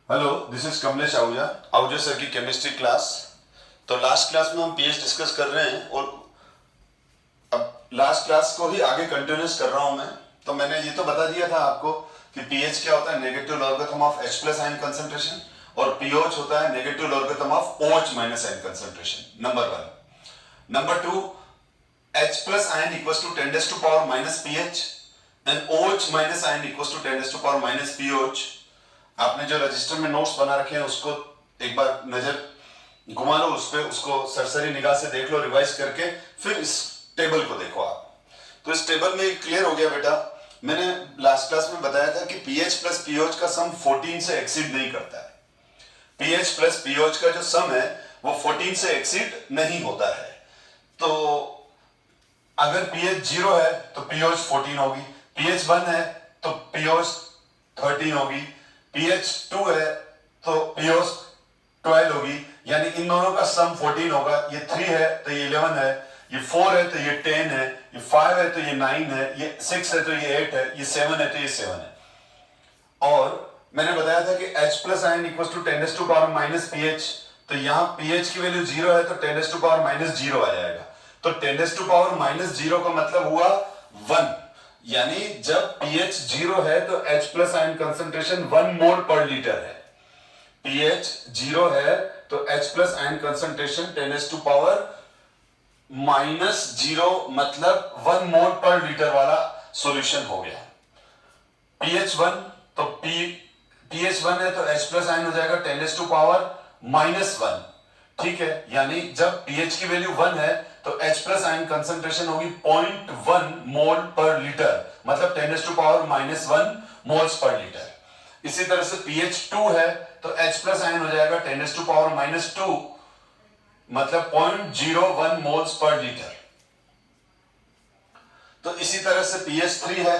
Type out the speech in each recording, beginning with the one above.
Hello, this is Kamlesh Ahuja, Ahuja sir की chemistry class. तो last class में हम पीएच डिस्कस कर रहे हैं और अब लास्ट क्लास को ही आगे कंटिन्यूस कर रहा हूं मैं। तो मैंने ये तो बता दिया था आपको कि पीएच क्या होता है, negative logarithm of H plus ion concentration, और पीओएच होता है negative logarithm of OH minus ion concentration. Number one. Number two, H plus ion equals to 10 to power minus pH and OH minus ion equals to 10 to power minus POH। आपने जो register में notes बना रखे हैं उसको एक बार नजर घुमा लो उस पे, उसको सरसरी निगाह से देख लो रिवाइज करके, फिर इस टेबल को देखो आप। तो इस टेबल में क्लियर हो गया बेटा। मैंने लास्ट क्लास में बताया था कि पीएच प्लस पीओएच का सम 14 से एक्सीड नहीं करता है। पीएच प्लस पीओएच का जो सम है वो 14 से एक्सीड नहीं होता है। तो अगर पीएच 0 है तो पीओएच 14 होगी, पीएच 1 है तो पीओएच 13 होगी, पीएच 2 है तो पीओएच 12 होगी। यानी इन दोनों का सम 14 होगा। ये 3 है तो ये 11 है, ये 4 है तो ये 10 है, ये 5 है तो ये 9 है, ये 6 है तो ये 8 है, ये 7 है तो ये 7 है। और मैंने बताया था कि H plus ion equal to 10 to power minus pH. तो यहां पीएच की वैल्यू 0 है तो 10 to power माइनस 0 आ जाएगा। तो 10 to power माइनस 0 का मतलब हुआ 1। यानी जब pH 0 है तो H प्लस आयन कंसंट्रेशन 1 मोल पर लीटर है। pH 0 है तो H plus ion concentration 10 to power minus 0 मतलब 1 मोल पर लीटर वाला सॉल्यूशन हो गया। pH 1 तो pH 1 है तो H प्लस आयन हो जाएगा 10 to power माइनस 1। ठीक है, यानी जब pH की वैल्यू 1 है तो H प्लस आयन कंसंट्रेशन होगी 0.1 मोल पर लीटर, मतलब 10 to power minus 1 moles per litre. इसी तरह से pH 2 है तो H प्लस आयन हो जाएगा 10 to power माइनस 2, मतलब 0.01 मोल्स पर लीटर। तो इसी तरह से pH 3 है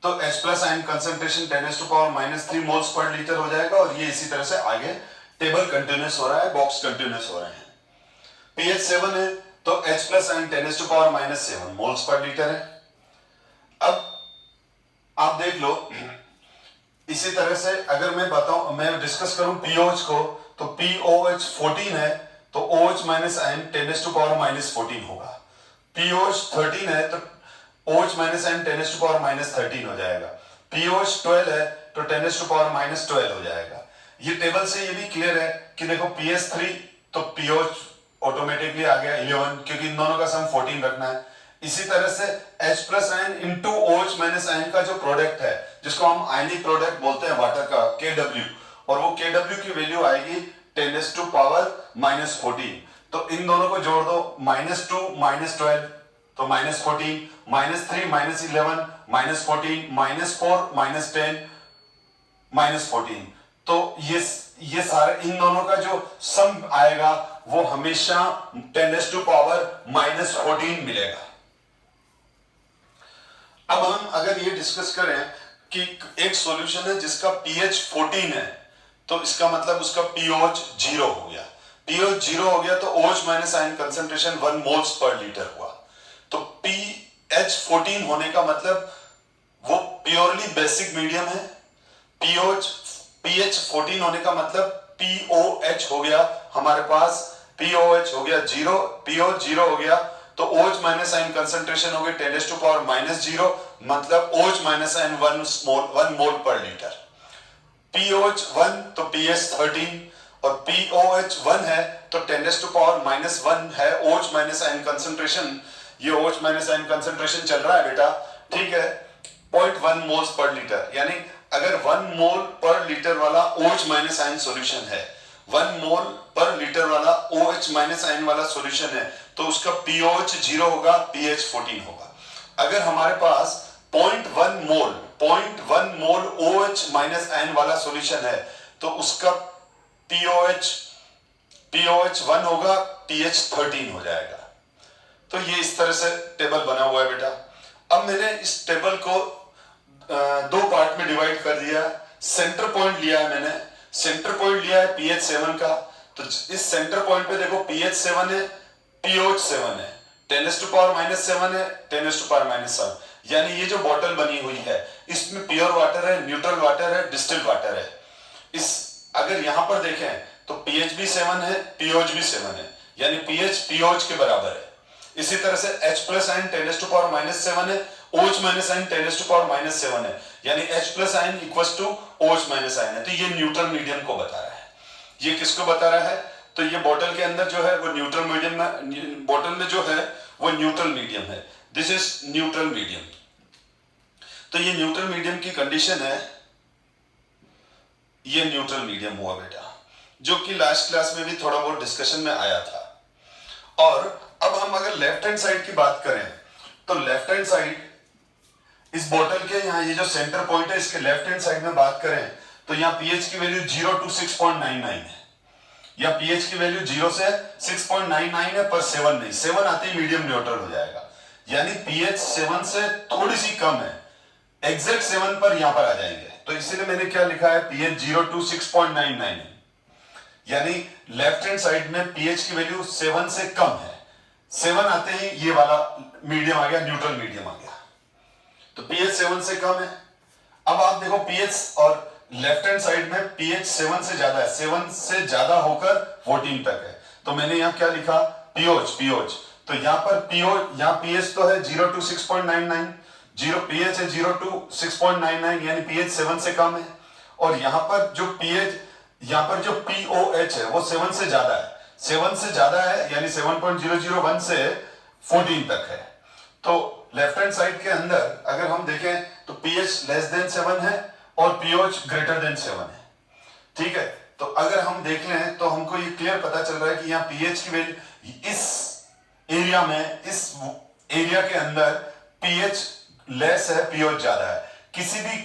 तो H plus ion concentration 10 to power minus 3 moles per litre हो जाएगा। और ये इसी तरह से आगे टेबल कंटिन्यूस हो रहा है, बॉक्स कंटिन्यूस हो रहे हैं। pH 7 है तो H plus ion 10 to power minus 7 moles per litre है। अब आप देख लो, इसी तरह से अगर मैं बताऊं, मैं डिस्कस करूं पीओएच को, तो पीओएच 14 है तो OH minus ion 10 to power minus 14 होगा। पीओएच 13 है तो OH minus ion 10 to power minus 13 हो जाएगा। पीओएच 12 है तो 10 to power माइनस 12 हो जाएगा। ये टेबल से ये भी क्लियर है कि देखो pH 3 तो pOH ऑटोमेटिकली आ गया 11, क्योंकि इन दोनों का सम 14 रखना है। इसी तरह से H plus ion into OH minus ion का जो प्रोडक्ट है, जिसको हम आयनिक प्रोडक्ट बोलते हैं वाटर का, KW, और वो KW की वैल्यू आएगी 10 to power माइनस 14। तो इन दोनों को जोड़ दो, माइनस 2 माइनस 12 तो minus 14, minus 3 minus 11 minus 14, minus 4 minus 10 minus 14। तो ये सारे इन दोनों का जो सम आएगा वो हमेशा 10 to power माइनस 14 मिलेगा। अब हम अगर ये डिस्कस करें कि एक सॉल्यूशन है जिसका pH 14 है तो इसका मतलब उसका pOH 0 हो गया। pOH 0 हो गया तो OH minus ion concentration 1 moles per litre हुआ। तो pH 14 होने का मतलब वो प्योरली बेसिक मीडियम है। pH 14 होने का मतलब POH हो गया हमारे पास, POH हो गया 0, pOH 0 हो गया तो OH माइनस आयन कंसंट्रेशन हो गई 10 to power माइनस 0, मतलब OH माइनस आयन 1 मोल पर लीटर। pOH 1 तो pH 13 और pOH 1 है तो 10 to power माइनस 1 है OH माइनस आयन कंसंट्रेशन। ये OH माइनस आयन कंसंट्रेशन चल रहा है बेटा, ठीक है, 0.1 मोल्स पर लीटर। यानी अगर 1 मोल पर लीटर वाला OH माइनस आयन सॉल्यूशन है, 1 मोल पर लीटर वाला OH माइनस आयन वाला सॉल्यूशन है, तो उसका pOH 0 होगा, pH 14 होगा। अगर हमारे पास 0.1 मोल OH माइनस आयन वाला सॉल्यूशन है तो उसका pOH 1 होगा, pH 13 हो जाएगा। तो ये इस तरह से टेबल बना हुआ है बेटा। अब मैंने इस टेबल को दो पार्ट में डिवाइड कर दिया। सेंटर पॉइंट लिया है मैंने, सेंटर पॉइंट लिया है pH 7 का। तो इस सेंटर पॉइंट पे देखो pH 7 है, pOH 7 है, 10 to power माइनस 7 है, 10 to power माइनस 7। यानी ये जो बॉटल बनी हुई है इसमें प्योर वाटर है, न्यूट्रल वाटर है, डिस्टिल्ड वाटर है। इस अगर यहां पर देखें तो पीएच भी 7 है, पीओच भी 7 है, यानी पीएच पीओच के बराबर है। इसी तरह से H प्लस आयन 10⁻⁻7 है, OH माइनस आयन 10⁻⁻7 है, यानी H plus ion equals to OH minus ion है। तो ये न्यूट्रल मीडियम को बता रहा है। ये किसको बता रहा है? तो ये बोतल के अंदर जो है वो न्यूट्रल मीडियम में, बोतल में जो है वो न्यूट्रल मीडियम है। This is neutral medium. तो ये न्यूट्रल मीडियम की कंडीशन है, ये न्यूट्रल मीडियम हुआ बेटा, जो कि लास्ट क्लास में भी थोड़ा बहुत डिस्कशन में आया था। और अब हम अगर लेफ्ट हैंड साइड की बात करें तो लेफ्ट हैंड साइड इस बोतल के यहाँ ये जो सेंटर पॉइंट है इसके लेफ्ट हैंड साइड में बात करें तो यहाँ पीएच की वैल्यू 0 to 6.99 है, या पीएच की वैल्यू 0 से 6.99 है, पर 7 नहीं, 7 आते ही मीडियम न्यूट्रल हो जाएगा, यानी पीएच 7 से थोड़ी सी कम है, एग्जैक्ट 7 पर यहां पर आ जाएंगे। तो इसीलिए मैंने क्या लिखा है, पीएच 0 to 6.99 है, यानी लेफ्ट हैंड साइड में पीएच की वैल्यू 7 से कम है, 7 आते ही ये वाला मीडियम आ गया, न्यूट्रल मीडियम आ गया। तो पीएच 7 से कम है। अब आप देखो पीएच और लेफ्ट हैंड साइड में पीएच 7 से ज्यादा है, 7 से ज्यादा होकर 14 तक है। तो मैंने यहां क्या लिखा, पीओच, पीओच। तो यहां पर पीओ, यहां पीएच तो है 0 to 6.99, 0 पीएच है 0 to 6.99, यानी पीएच 7 से कम है। और यहां पर जो पीएच, यहां पर जो पीओएच है वो 7 से ज्यादा है, 7 से ज्यादा है, यानी 7.001 से 14 तक है। तो लेफ्ट हैंड साइड के अंदर अगर हम देखें तो पीएच लेस देन 7 है और पीओएच ग्रेटर देन 7 है, ठीक है। तो अगर हम देख लें तो हमको ये क्लियर पता चल रहा है कि यहाँ पीएच की वैल्यू इस एरिया में, इस एरिया के अंदर पीएच लेस है, पीओएच ज्यादा है। किसी भी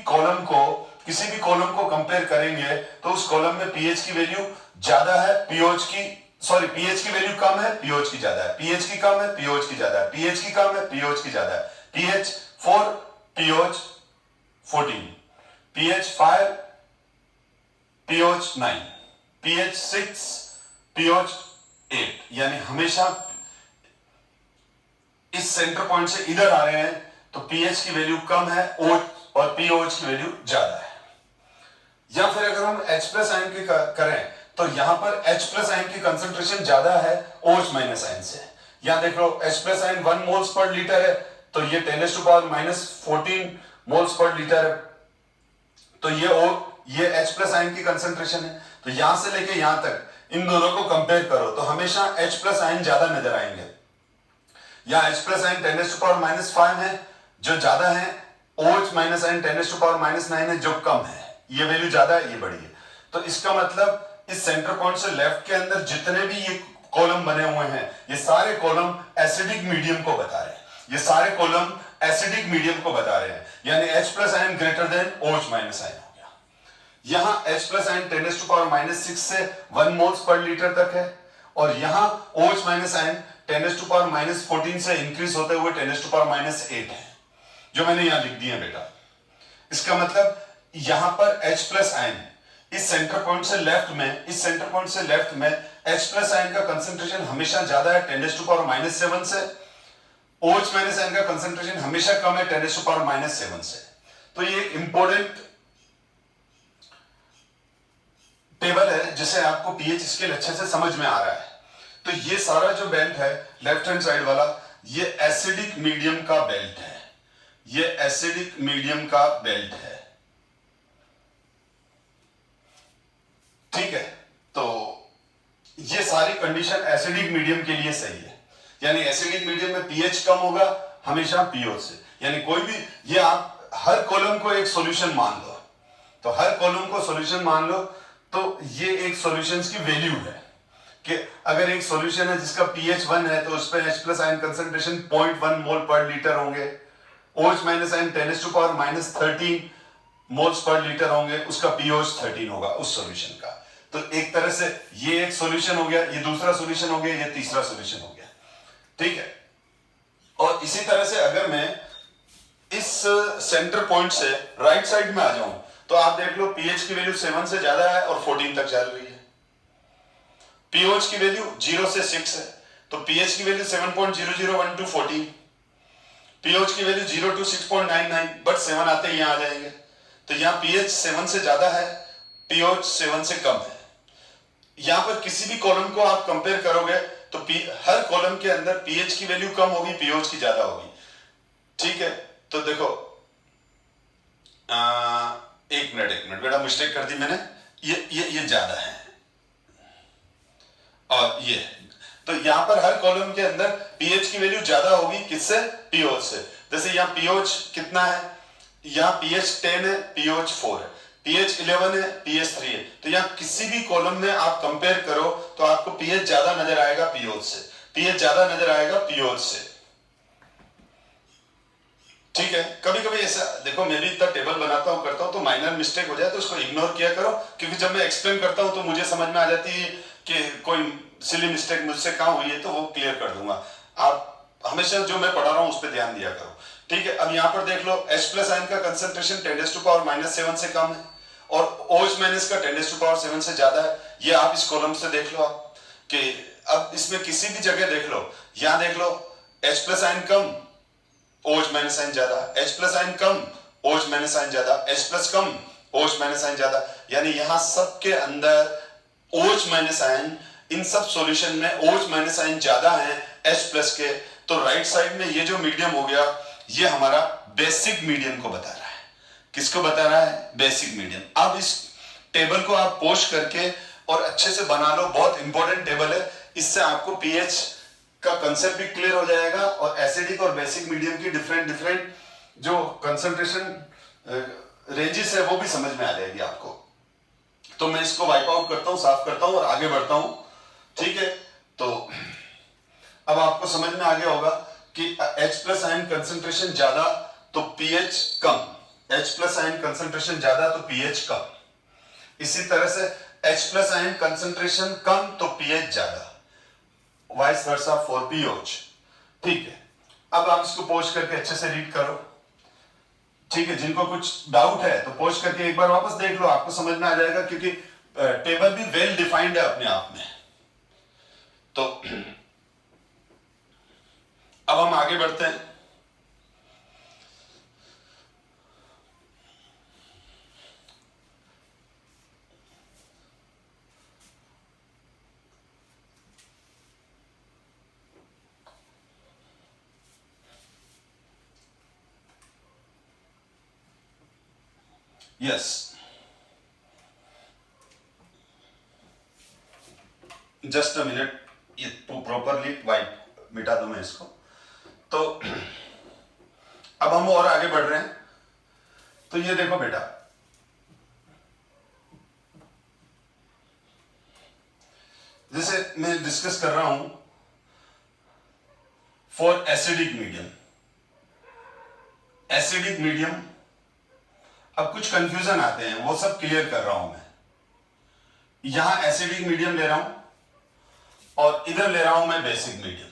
कॉलम को कंपेयर करेंगे तो उस कॉलम में पीएच की वैल्यू ज्यादा है, पीएच की वैल्यू कम है, पीओएच की ज्यादा है, पीएच की कम है, पीओएच की ज्यादा है, पीएच की कम है, पीओएच की ज्यादा है, pH 4, pOH 14, pH 5, pH 9, pH 6, pH 8, यानी हमेशा इस सेंटर पॉइंट से इधर आ रहे हैं तो pH की वैल्यू कम है और pOH की वैल्यू ज्यादा है। या फिर अगर हम H प्लस आयन की करें तो यहां पर H प्लस आयन की कंसंट्रेशन ज्यादा है OH माइनस आयन से। यहां देख लो H plus ion 1 moles per litre है, तो ये 10⁻⁻14 मोल्स पर लीटर है। तो ये H प्लस आयन की कंसंट्रेशन है। तो यहां से लेके यहां तक इन दोनों को कंपेयर करो तो हमेशा H प्लस आयन ज्यादा नजर आएंगे। यहां H प्लस आयन 10⁻⁵ है जो ज्यादा है, OH माइनस आयन 10⁻⁹ है जो कम है। ये वैल्यू ज्यादा है, ये बड़ी है। तो इसका मतलब इस सेंटर पॉइंट से लेफ्ट के अंदर जितने भी ये कॉलम बने हुए हैं ये सारे कॉलम एसिडिक मीडियम को बता रहे हैं, ये सारे कॉलम एसिडिक मीडियम को बता रहे हैं, यानी H plus ion greater than OH minus ion हो गया। यहां H प्लस आयन 10⁻⁻6 से 1 मोल्स पर लीटर तक है और यहां OH माइनस आयन 10⁻⁻14 से इंक्रीज होते हुए 10⁻⁸ है, जो मैंने यहां लिख दिया बेटा। इसका मतलब यहां पर H प्लस आयन इस सेंटर पॉइंट से लेफ्ट में H प्लस आयन का कंसंट्रेशन हमेशा ज्यादा है 10⁻⁻7 से, OH माइनस आयन का कंसंट्रेशन हमेशा कम है 10⁻⁷ से। तो ये एक इंपॉर्टेंट टेबल है जिसे आपको पीएच स्केल अच्छे से समझ में आ रहा है। तो ये सारा जो बेल्ट है लेफ्ट हैंड साइड वाला, ये एसिडिक मीडियम का बेल्ट है, ये एसिडिक मीडियम का बेल्ट है, ठीक है। तो ये सारी कंडीशन एसिडिक मीडियम के लिए सही है, यानी एसिडिक मीडियम में पीएच कम होगा हमेशा पीओ से, यानी कोई भी, ये आप हर कॉलम को एक सॉल्यूशन मान लो, तो हर कॉलम को सॉल्यूशन मान लो तो ये एक सॉल्यूशंस की वैल्यू है कि अगर एक सॉल्यूशन है जिसका पीएच 1 है तो उस पर H प्लस आयन कंसंट्रेशन 0.1 मोल पर लीटर होंगे, OH minus ion 10⁻⁻13 moles per litre होंगे, उसका पीओएच 13 होगा उस सॉल्यूशन का। तो एक तरह से ये एक सॉल्यूशन हो गया, ये दूसरा सॉल्यूशन हो गया, ये तीसरा सॉल्यूशन हो गया, ठीक है। और इसी तरह से अगर मैं इस सेंटर पॉइंट से राइट साइड में आ जाऊं तो आप देख लो पीएच की वैल्यू 7 से ज्यादा है और 14 तक चल रही है, पीओएच की वैल्यू 0 से 6 है, तो पीएच की वैल्यू 7.001 to 14, पीओएच की वैल्यू 0 to 6.99, बट 7 आते ही यहां आ जाएंगे। तो यहां पीएच 7 से ज्यादा है पीओएच 7 से कम है। यहां पर किसी भी कॉलम को आप कंपेयर करोगे तो हर कॉलम के अंदर पीएच की वैल्यू कम होगी, पीओएच की ज्यादा होगी। ठीक है, तो देखो एक मिनट बेटा, मिस्टेक कर दी मैंने, ये ज्यादा है और ये, तो यहां पर हर कॉलम के अंदर पीएच की वैल्यू ज्यादा होगी, किससे? पीओएच से। जैसे यहां पीओएच कितना है, यहां पीएच 10 है, पीओएच 4 है, पीएच 11 है, पीएच 3 है। तो यहां किसी भी कॉलम में आप कंपेयर करो तो आपको पीएच ज्यादा नजर आएगा पीओएच से, पीएच ज्यादा नजर आएगा पीओएच से। ठीक है, कभी कभी ऐसा देखो, मैं भी इतना टेबल बनाता हूं करता हूं तो माइनर मिस्टेक हो जाए तो उसको इग्नोर किया करो, क्योंकि जब मैं एक्सप्लेन करता हूं तो मुझे समझ में आ जाती है कि कोई सिली मिस्टेक मुझसे कहां हुई है, तो वो क्लियर कर दूंगा। आप हमेशा जो मैं पढ़ा रहा हूं उस पर ध्यान दिया करो। ठीक है, अब यहां पर देख लो H प्लस आयन का कंसंट्रेशन 10⁻⁻7 से कम है और OH माइनस का 10⁻7 से ज्यादा है। ये आप इस कॉलम से देख लो आप कि अब इसमें किसी भी जगह देख लो, यहां देख लो H प्लस आयन कम, OH माइनस आयन ज्यादा, H प्लस आयन कम, OH माइनस आयन ज्यादा, H प्लस कम, OH माइनस आयन ज्यादा, यानी यहां सबके अंदर OH माइनस आयन, इन सब सॉल्यूशन में OH माइनस आयन ज्यादा है H प्लस के। तो राइट साइड में ये जो मीडियम हो गया, ये हमारा बेसिक मीडियम को बता रहा है। किसको बता रहा है? Basic medium. अब इस टेबल को आप पोस्ट करके और अच्छे से बना लो, बहुत इंपॉर्टेंट टेबल है, इससे आपको पीएच का कंसेप्ट भी क्लियर हो जाएगा और एसिडिक और बेसिक मीडियम की डिफरेंट जो कंसंट्रेशन रेंजेस है वो भी समझ में आ जाएगी आपको। तो मैं इसको वाइप आउट करता हूं, साफ करता हूं और आगे बढ़ता हूं। ठीक है, तो अब आपको समझ में आ गया होगा कि H प्लस आयन कंसंट्रेशन ज्यादा तो पीएच कम, H प्लस आयन कंसंट्रेशन ज्यादा तो पीएच कम। इसी तरह से H प्लस आयन कंसंट्रेशन कम तो पीएच ज्यादा, वाइस वर्सा फॉर पीओएच। ठीक है, अब आप इसको पोस्ट करके अच्छे से रीड करो। ठीक है, जिनको कुछ डाउट है तो पोस्ट करके एक बार वापस देख लो, आपको समझ में आ जाएगा, क्योंकि टेबल भी वेल डिफाइंड है अपने आप में। तो अब हम आगे बढ़ते हैं। यस, जस्ट अ मिनट, ये प्रॉपरली वाइप मिटा दूं मैं इसको। तो अब हम और आगे बढ़ रहे हैं। तो ये देखो बेटा, जैसे मैं डिस्कस कर रहा हूं for acidic medium, acidic medium, अब कुछ कंफ्यूजन आते हैं, वो सब क्लियर कर रहा हूं मैं। यहां एसिडिक मीडियम ले रहा हूं और इधर ले रहा हूं मैं बेसिक मीडियम।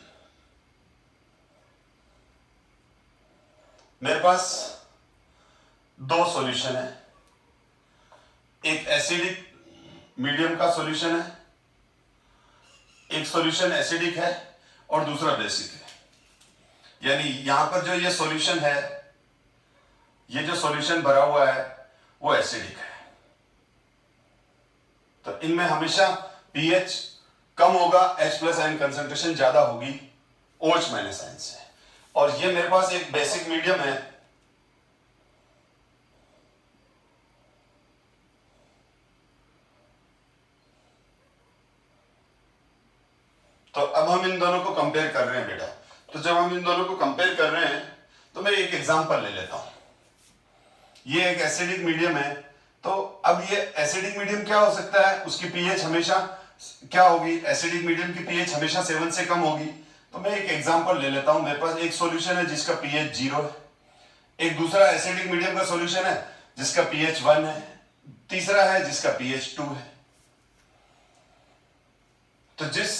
मेरे पास दो सॉल्यूशन है, एक एसिडिक मीडियम का सॉल्यूशन है, एक सॉल्यूशन एसिडिक है और दूसरा बेसिक है। यानी यहां पर जो ये सॉल्यूशन है, ये जो सॉल्यूशन भरा हुआ है वो एसिडिक है। तो इनमें हमेशा पीएच कम होगा, H प्लस आयन कंसंट्रेशन ज्यादा होगी OH माइनस आयन से। और ये मेरे पास एक बेसिक मीडियम है, तो अब हम इन दोनों को कंपेयर कर रहे हैं बेटा। तो जब हम इन दोनों को कंपेयर कर रहे हैं तो मैं एक एग्जांपल ले लेता हूं। ये एक एसिडिक मीडियम है, तो अब ये एसिडिक मीडियम क्या हो सकता है, उसकी पीएच हमेशा क्या होगी, एसिडिक मीडियम की पीएच हमेशा 7 से कम होगी। तो मैं एक एग्जांपल ले लेता हूं। मेरे पास एक सॉल्यूशन है जिसका पीएच 0 है, एक दूसरा एसिडिक मीडियम का सॉल्यूशन है जिसका पीएच 1 है, तीसरा है जिसका पीएच 2 है। तो जिस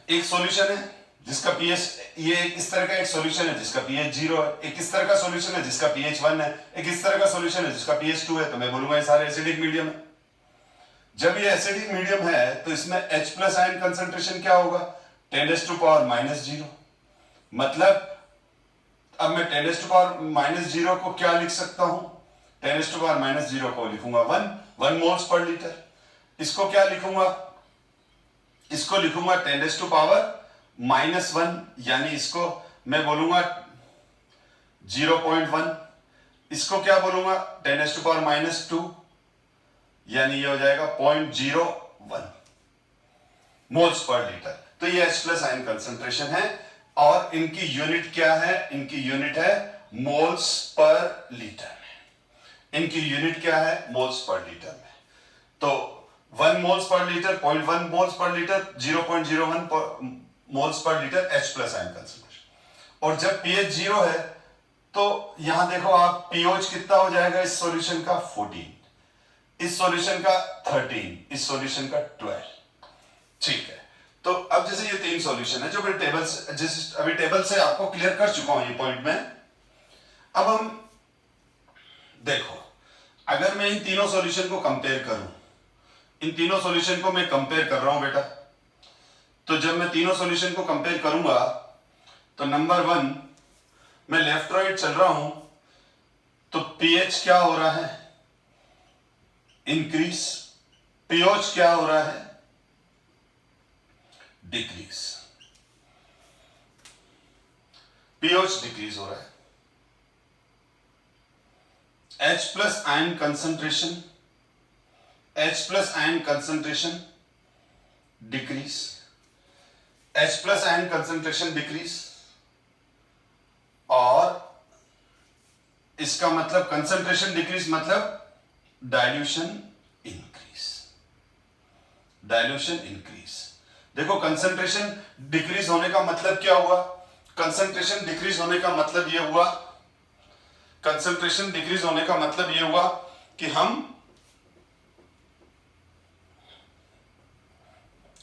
एक सॉल्यूशन है जिसका पीएच, ये इस तरह का एक सॉल्यूशन है जिसका पीएच 0 है, एक इस तरह का सॉल्यूशन है जिसका पीएच 1 है, एक इस तरह का सॉल्यूशन है जिसका पीएच 2 है। तो मैं बोलूंगा ये सारे एसिडिक मीडियम है। जब ये एसिडिक मीडियम है तो इसमें H प्लस आयन कंसंट्रेशन क्या होगा, 10⁻⁻0। मतलब अब मैं 10⁻⁻0 को क्या लिख सकता हूं, 10⁻⁻0 को लिखूंगा 1 मोल्स पर लीटर। इसको क्या लिखूंगा, इसको लिखूंगा 10⁻⁻1, यानी इसको मैं बोलूंगा 0.1। इसको क्या बोलूंगा 10⁻⁻2, यानी ये हो जाएगा 0.01 मोल्स पर लीटर। तो ये H प्लस आयन कंसंट्रेशन है और इनकी यूनिट क्या है, इनकी यूनिट है मोल्स पर लीटर में। इनकी यूनिट क्या है, मोल्स पर लीटर में। तो 1 moles per litre, 0.1 moles per litre, 0.01 moles per litre H plus ion concentration. और जब pH 0 है तो यहां देखो आप, pOH कितना हो जाएगा इस सॉल्यूशन का 14, इस सॉल्यूशन का 13, इस सॉल्यूशन का 12। ठीक है, तो अब जैसे ये 3 सॉल्यूशन है जो मैं टेबल से, जिस अभी टेबल से आपको क्लियर कर चुका हूं ये पॉइंट में। अब हम देखो, अगर मैं इन तीनों सॉल्यूशन को कंपेयर करूं, इन तीनों सॉल्यूशन को मैं कंपेयर कर रहा हूं बेटा, तो जब मैं तीनों सॉल्यूशन को कंपेयर करूंगा तो नंबर 1 मैं लेफ्ट राइट चल रहा हूं तो pH क्या हो रहा है, इंक्रीज, pOH क्या हो रहा है, डिक्रीज। pOH डिक्रीज हो रहा है। H plus ion concentration, H plus ion concentration decrease, H plus ion concentration decrease. और इसका मतलब कंसंट्रेशन डिक्रीज मतलब डाइल्यूशन इंक्रीज, डाइल्यूशन इंक्रीज। देखो कंसंट्रेशन डिक्रीज होने का मतलब क्या हुआ, कंसंट्रेशन डिक्रीज होने का मतलब यह हुआ, कंसंट्रेशन डिक्रीज होने का मतलब यह हुआ कि हम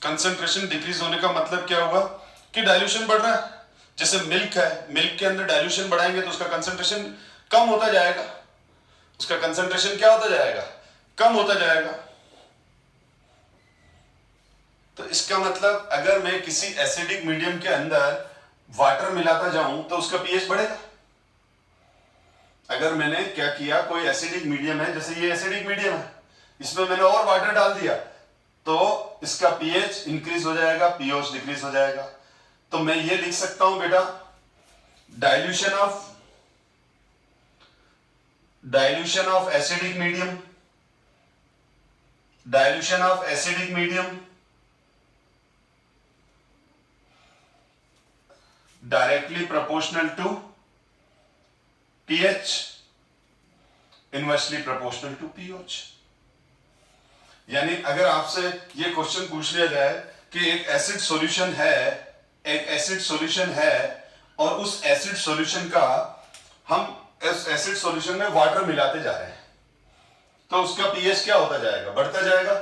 कंसंट्रेशन डिक्रीज होने का मतलब क्या हुआ कि डाइल्यूशन बढ़ रहा है। जैसे मिल्क है, मिल्क के अंदर डाइल्यूशन बढ़ाएंगे तो उसका कंसंट्रेशन कम होता जाएगा, उसका कंसंट्रेशन क्या होता जाएगा, कम होता जाएगा। तो इसका मतलब अगर मैं किसी एसिडिक मीडियम के अंदर वाटर मिलाता जाऊं तो उसका पीएच बढ़ेगा। अगर मैंने क्या किया, कोई एसिडिक मीडियम है, जैसे ये एसिडिक मीडियम है, इसमें मैंने और वाटर डाल दिया तो इसका पीएच इंक्रीज हो जाएगा, पीओएच डिक्रीज हो जाएगा। तो मैं ये लिख सकता हूं बेटा, dilution of acidic medium, dilution of acidic medium directly proportional to pH, inversely proportional to pOH। यानी अगर आपसे ये क्वेश्चन पूछ लिया जाए कि एक एसिड सॉल्यूशन है, एक एसिड सॉल्यूशन है और उस एसिड सॉल्यूशन का हम इस एसिड सॉल्यूशन में वाटर मिलाते जा रहे हैं तो उसका पीएच क्या होता जाएगा, बढ़ता जाएगा।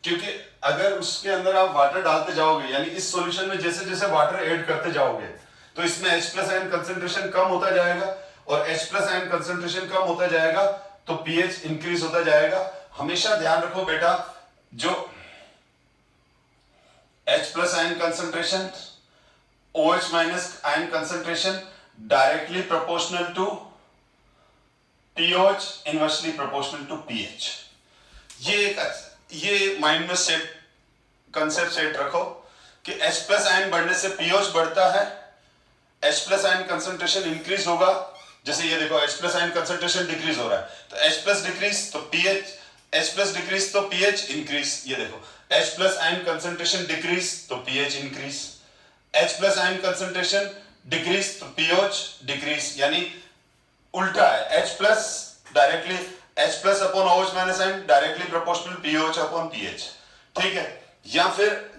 क्योंकि अगर उसके अंदर आप वाटर डालते जाओगे, यानी इस सॉल्यूशन में जैसे जैसे वाटर ऐड करते जाओगे तो इसमें H प्लस आयन कंसंट्रेशन कम होता जाएगा और H प्लस आयन कंसंट्रेशन कम होता जाएगा तो पीएच इंक्रीज होता जाएगा। हमेशा ध्यान रखो बेटा, जो H plus ion concentration, OH minus ion concentration directly proportional to pOH, inversely proportional to pH। ये माइंड में सेट कंसेप्ट सेट रखो कि H प्लस आयन बढ़ने से pOH बढ़ता है, H plus ion concentration increase होगा। जैसे ये देखो H plus ion concentration decrease हो रहा है तो H प्लस डिक्रीज तो pH, H प्लस डिक्रीज तो pH इंक्रीज। ये देखो H plus ion concentration decrease तो pH increase, H plus ion concentration decrease तो pOH डिक्रीज, यानी उल्टा है। H plus directly H plus upon OH minus ion directly proportional pOH upon pH। ठीक है, या फिर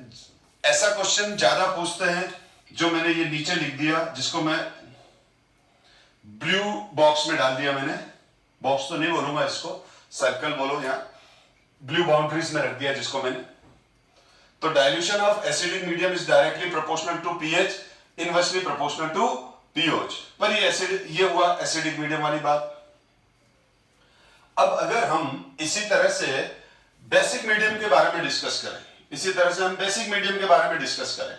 ऐसा क्वेश्चन ज्यादा पूछते हैं जो मैंने ये नीचे लिख दिया, जिसको मैं ब्लू बॉक्स में डाल दिया। मैंने बॉक्स तो नहीं बोलूंगा, इसको सर्कल बोलो, यहां ब्लू बाउंड्रीज में रख दिया जिसको मैंने। तो dilution of acidic medium is directly proportional to pH, inversely proportional to pOH। पर ये हुआ एसिडिक मीडियम वाली बात। अब अगर हम इसी तरह से बेसिक मीडियम के बारे में डिस्कस करें, इसी तरह से हम बेसिक मीडियम के बारे में डिस्कस करें,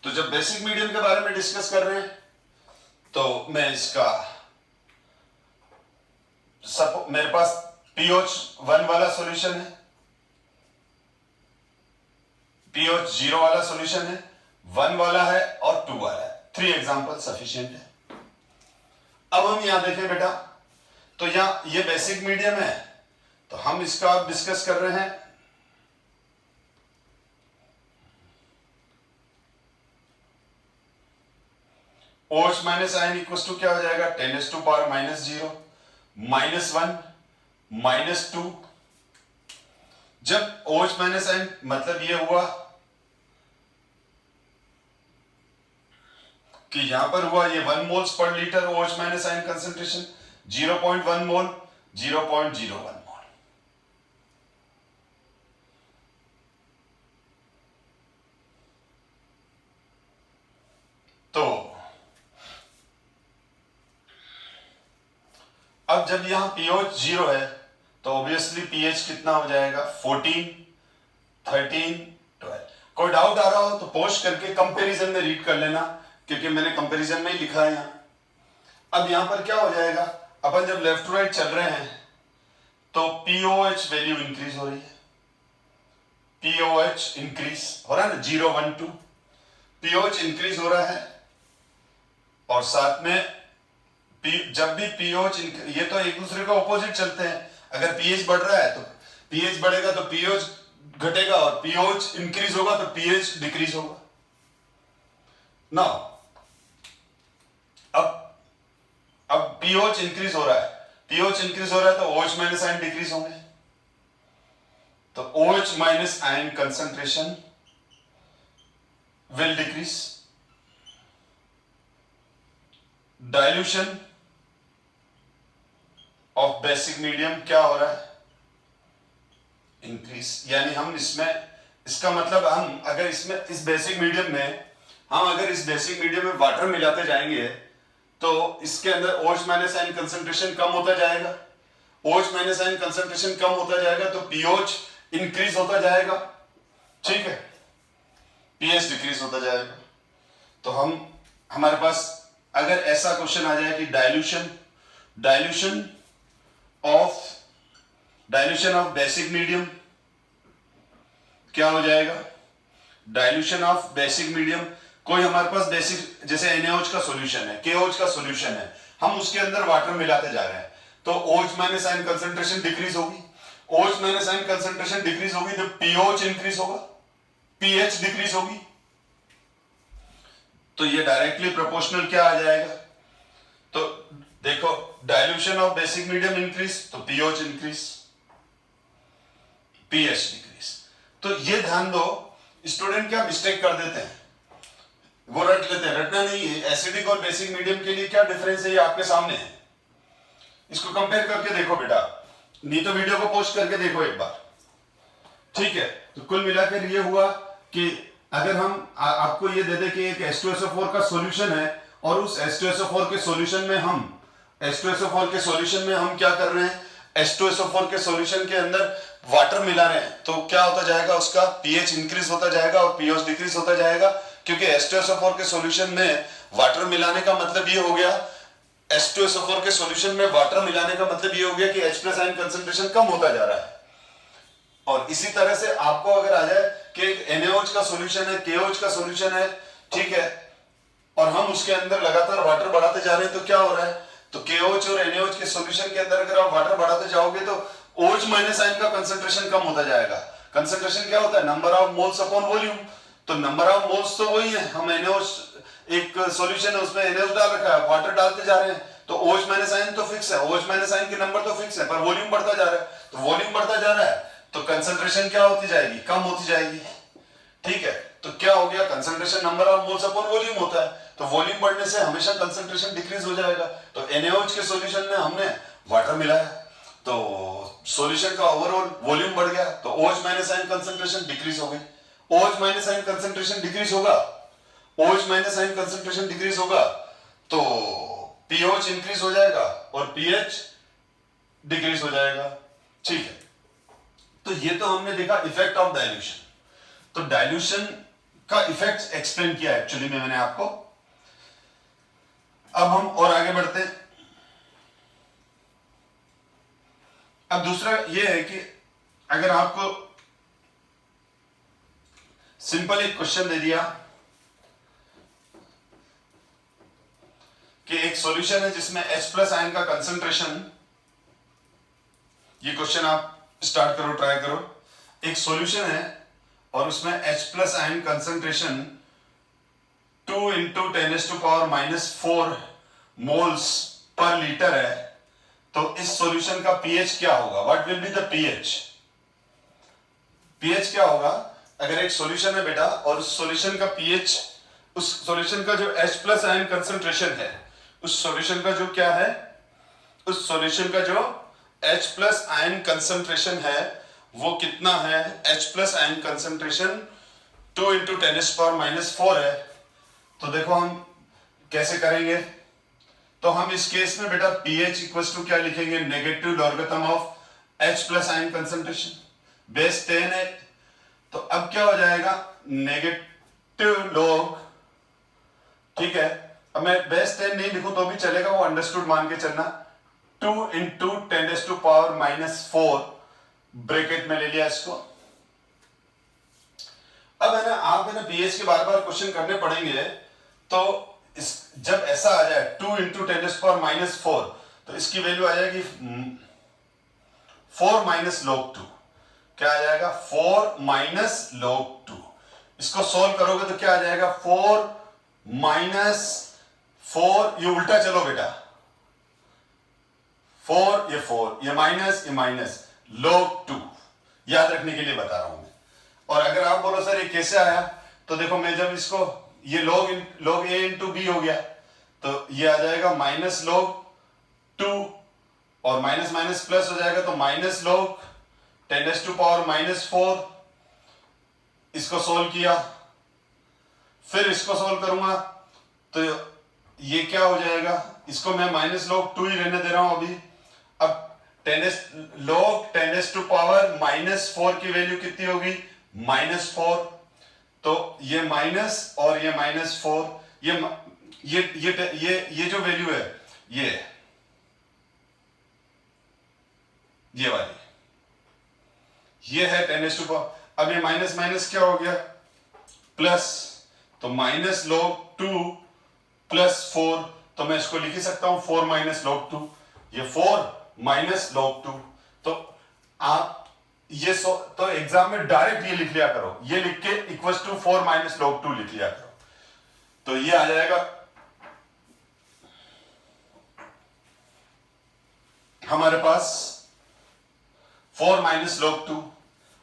तो जब बेसिक मीडियम के बारे में डिस्कस कर रहे हैं तो मैं इसका मेरे पास pOH 1 वाला सॉल्यूशन है, pOH 0 वाला सॉल्यूशन है, 1 वाला है और 2 वाला है। 3 एग्जांपल सफिशिएंट है। अब हम यहां देखें बेटा, तो यहां ये बेसिक मीडियम है, तो हम इसका अब डिस्कस कर रहे हैं। OH minus ion equal to क्या हो जाएगा, 10⁻⁻0 -1 -2। जब OH माइनस आयन मतलब ये हुआ कि यहां पर हुआ ये 1 moles per litre OH minus ion concentration, 0.1 मोल 0.01 मोल। तो अब जब यहां pOH 0 है तो ऑब्वियसली pH कितना हो जाएगा, 14 13 12। कोई डाउट आ रहा हो तो पोस्ट करके कंपैरिजन में रीड कर लेना, क्योंकि मैंने कंपैरिजन में ही लिखा है यहां। अब यहां पर क्या हो जाएगा, अपन जब लेफ्ट टू राइट चल रहे हैं तो pOH वैल्यू इंक्रीज हो रही है, pOH इंक्रीज हो रहा है ना, 0 1 2 pOH इंक्रीज हो रहा है। और साथ में जब भी pOH, ये तो एक दूसरे का ऑपोजिट चलते हैं। अगर pH बढ़ रहा है तो pH बढ़ेगा तो pOH घटेगा, और pOH इंक्रीज होगा तो pH डिक्रीज होगा ना। अब pOH इंक्रीज हो रहा है, pOH इंक्रीज हो रहा है तो OH माइनस आयन डिक्रीज होंगे, तो OH minus ion concentration will decrease. Dilution of basic medium क्या हो रहा है, इंक्रीज। यानी हम इसमें, इसका मतलब हम अगर इसमें इस बेसिक मीडियम में हम अगर इस बेसिक मीडियम में वाटर मिलाते जाएंगे तो इसके अंदर OH माइनस आयन कंसंट्रेशन कम होता जाएगा, OH माइनस आयन कंसंट्रेशन कम होता जाएगा तो pOH इंक्रीज होता जाएगा, ठीक है, pH डिक्रीज होता जाएगा। तो हमारे पास अगर ऐसा क्वेश्चन आ जाए कि डाइल्यूशन ऑफ बेसिक मीडियम क्या हो जाएगा, डाइल्यूशन ऑफ बेसिक मीडियम। कोई हमारे पास बेसिक जैसे NaOH का सॉल्यूशन है, KOH का सॉल्यूशन है, हम उसके अंदर वाटर मिलाते जा रहे हैं तो OH minus ion concentration decrease होगी, OH minus ion concentration decrease होगी तो pOH इंक्रीज होगा, pH डिक्रीज होगी। तो ये डायरेक्टली प्रोपोर्शनल क्या आ जाएगा, तो देखो dilution of basic medium increase तो pOH इंक्रीज, pH डिक्रीज। तो ये ध्यान दो, स्टूडेंट क्या मिस्टेक कर देते हैं, वो रट लेते हैं, रटना नहीं है। एसिडिक और बेसिक मीडियम के लिए क्या डिफरेंस है ये आपके सामने है, इसको कंपेयर करके देखो बेटा, नहीं तो वीडियो को पोस्ट करके देखो एक बार, ठीक है। तो कुल मिलाकर ये हुआ कि अगर हम आपको ये दे दे कि एक H2SO4 का सॉल्यूशन है और उस H2SO4 के सॉल्यूशन में हम क्या कर रहे हैं, H2SO4 के सॉल्यूशन के अंदर वाटर मिला रहे हैं, तो क्या होता जाएगा, उसका pH इंक्रीज होता जाएगा और pOH डिक्रीज होता जाएगा, क्योंकि H2SO4 के सॉल्यूशन में वाटर मिलाने का मतलब ये हो गया, H2SO4 के सॉल्यूशन में वाटर मिलाने का मतलब ये हो गया कि H+ आयन कंसंट्रेशन कम होता जा रहा है। और इसी तरह से आपको अगर आ जाए कि NaOH का सॉल्यूशन है, KOH का सॉल्यूशन है, ठीक है, और हम उसके अंदर लगातार वाटर बढ़ाते जा रहे हैं तो क्या हो रहा है, तो KOH और NaOH के सॉल्यूशन के अंदर अगर आप वाटर बढ़ाते जाओगे तो OH माइनस आयन का कंसंट्रेशन कम होता जाएगा। कंसंट्रेशन क्या होता है, number of moles upon volume, तो नंबर ऑफ मोल्स तो वही है, हम NaOH एक सॉल्यूशन है उसमें NaOH डाल रखा है, वाटर डालते जा रहे हैं तो OH माइनस आयन तो फिक्स है, OH माइनस आयन के नंबर तो फिक्स है, पर वॉल्यूम बढ़ता जा रहा है, तो वॉल्यूम बढ़ता जा रहा है तो कंसंट्रेशन क्या होती जाएगी, कम होती जाएगी, ठीक है। तो क्या हो गया, concentration number of moles upon volume होता है, तो वॉल्यूम बढ़ने से हमेशा कंसंट्रेशन डिक्रीज हो जाएगा। तो NaOH के सॉल्यूशन में हमने वाटर मिलाया तो सॉल्यूशन का ओवरऑल वॉल्यूम बढ़ गया, तो OH minus ion concentration decrease हो गई। OH minus ion concentration decrease होगा, OH minus ion concentration decrease होगा तो pOH इंक्रीज हो जाएगा और pH डिक्रीज हो जाएगा, ठीक है। तो ये तो हमने देखा इफेक्ट ऑफ डाइल्यूशन। तो डाइल्यूशन का इफेक्ट एक्सप्लेन किया एक्चुअली में मैंने आपको। अब हम और आगे बढ़ते हैं। अब दूसरा ये है कि अगर आपको सिंपल एक क्वेश्चन दे दिया कि एक सॉल्यूशन है जिसमें H+ आयन का कंसंट्रेशन, ये क्वेश्चन आप स्टार्ट करो, ट्राई करो। एक सॉल्यूशन है और उसमें H+ ion concentration 2 × 10⁻⁻⁴ moles per litre है, तो इस सॉल्यूशन का पीएच क्या होगा? What will be the pH? PH क्या होगा अगर एक सॉल्यूशन है बेटा और उस सॉल्यूशन का पीएच, उस सॉल्यूशन का जो H+ आयन कंसंट्रेशन है, उस सॉल्यूशन का जो क्या है, उस सॉल्यूशन का जो H+ आयन कंसंट्रेशन है वो कितना है? H+ आयन कंसंट्रेशन 2 × 10⁻⁻⁴ है। तो देखो हम कैसे करेंगे, तो हम इस केस में बेटा pH इक्वल्स टू क्या लिखेंगे? Negative logarithm of H+ ion concentration, base 10 है। तो अब क्या हो जाएगा? नेगेटिव लॉग, ठीक है। अब मैं बेस 10 नहीं लिखूं तो भी चलेगा, वो अंडरस्टूड मान के चलना। 2 × 10⁻⁴ ब्रैकेट में ले लिया इसको। अब है ना, आप है ना पीएच के बार बार क्वेश्चन करने पड़ेंगे, तो जब ऐसा आ जाए 2 × 10⁻⁴, तो इसकी वैल्यू आ जाएगी 4 - log2। क्या आ जाएगा? 4 - log2। इसको सॉल्व करोगे तो क्या आ जाएगा? 4 - 4, ये उल्टा चलो बेटा, 4 ये 4, ये माइनस log2, याद रखने के लिए बता रहा हूं मैं। और अगर आप बोलो सर ये कैसे आया, तो देखो मैं जब इसको, ये log a × b हो गया, तो ये आ जाएगा -log2 और माइनस प्लस हो जाएगा, तो -log 10⁻⁻⁴। इसको सोल्व किया, फिर इसको सोल्व करूंगा तो ये क्या हो जाएगा? इसको मैं -log2 ही रहने दे रहा हूं अभी। अब log 10⁻⁻⁻⁴ की वैल्यू कितनी होगी? -4। तो ये माइनस और ये -4, ये जो वैल्यू है ये वाली, ये है 10⁻। अब ये माइनस माइनस क्या हो गया? प्लस, तो -log2 + 4, तो मैं इसको लिख ही सकता हूं 4 - log2, ये 4 - log2। तो आप ये तो एग्जाम में डायरेक्ट ये लिख लिया करो, ये लिख के इक्वल्स टू 4 - log2 लिख लिया करो, तो ये आ जाएगा हमारे पास 4 - log2।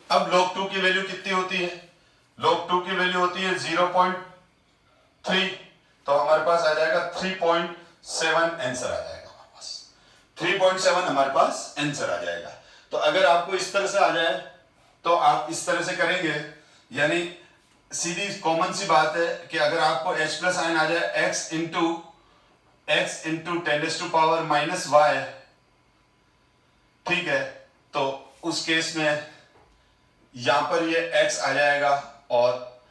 अब log2 की वैल्यू कितनी होती है? log2 की वैल्यू होती है 0.3, तो हमारे पास आ जाएगा 3.7 आंसर आ जाएगा हमारे पास, 3.7 हमारे पास आंसर आ जाएगा। तो अगर आपको इस तरह से आ जाए तो आप इस तरह से करेंगे, यानी सीधी कॉमन सी बात है कि अगर आपको H+ आयन आ जाए x × 10⁻⁻⁻y, ठीक है, तो उस केस में यहां पर ये x आ जाएगा और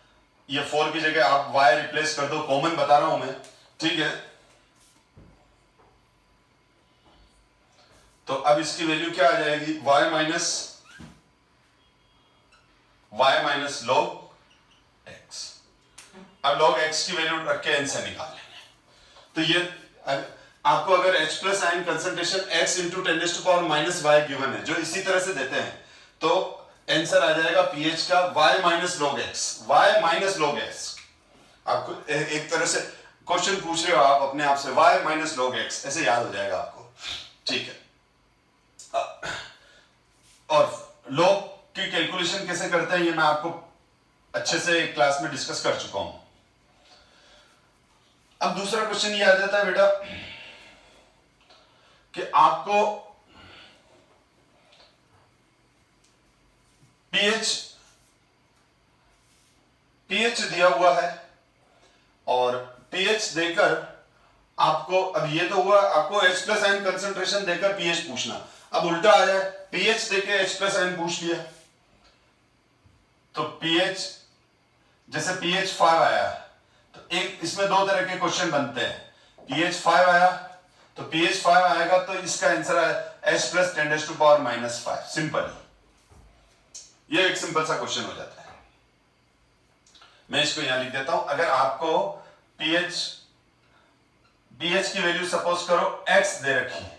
ये 4 की जगह आप y रिप्लेस कर दो, कॉमन बता रहा हूं मैं, ठीक है। तो अब इसकी वैल्यू क्या आ जाएगी? y - log x। अब log x की वैल्यू रख के आंसर निकाल लेंगे। तो ये आपको अगर H+ ion concentration x × 10⁻⁻y given है, जो इसी तरह से देते हैं, तो आंसर आ जाएगा pH का y - log x, y - log x। आपको एक तरह से क्वेश्चन पूछ रहे हो आप अपने आप से, y - log x, ऐसे याद हो जाएगा आपको, ठीक है। और log की कैलकुलेशन कैसे करते हैं ये मैं आपको अच्छे से क्लास में डिस्कस कर चुका हूं। अब दूसरा क्वेश्चन ये आ जाता है बेटा कि आपको pH दिया हुआ है और pH देकर आपको, अब ये तो हुआ आपको H+ आयन कंसंट्रेशन देकर pH पूछना। अब उल्टा आ जाए, pH देके H+ आयन पूछ लिया, तो pH, जैसे pH 5 आया, तो एक इसमें दो तरह के क्वेश्चन बनते हैं। pH 5 आया, तो pH 5 आएगा तो इसका आंसर h प्लस 10⁻⁻⁵ सिंपल। ये एक सिंपल सा क्वेश्चन हो जाता है। मैं इसको यहां लिख देता हूं। अगर आपको pH की वैल्यू सपोज करो x दे रखी है,